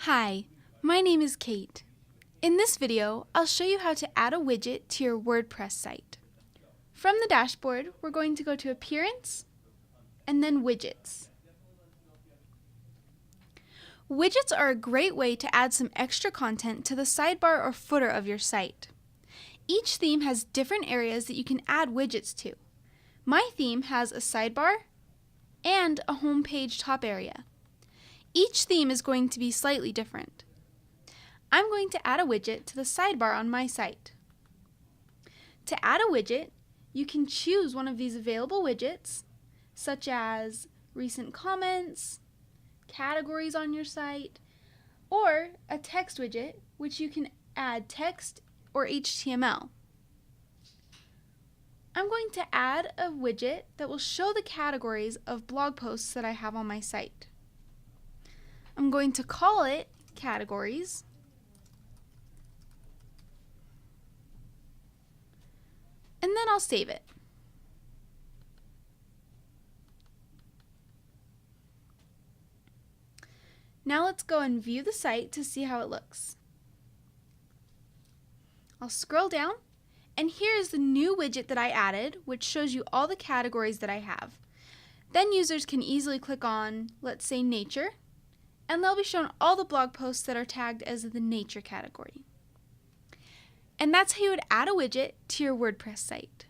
Hi, my name is Kate. In this video, I'll show you how to add a widget to your WordPress site. From the dashboard, we're going to go to Appearance, and then Widgets. Widgets are a great way to add some extra content to the sidebar or footer of your site. Each theme has different areas that you can add widgets to. My theme has a sidebar and a home page top area. Each theme is going to be slightly different. I'm going to add a widget to the sidebar on my site. To add a widget, you can choose one of these available widgets, such as recent comments, categories on your site, or a text widget, which you can add text or HTML. I'm going to add a widget that will show the categories of blog posts that I have on my site. I'm going to call it Categories, and then I'll save it. Now let's go and view the site to see how it looks. I'll scroll down, and here is the new widget that I added, which shows you all the categories that I have. Then users can easily click on, let's say, Nature, and they'll be shown all the blog posts that are tagged as the Nature category. And that's how you would add a widget to your WordPress site.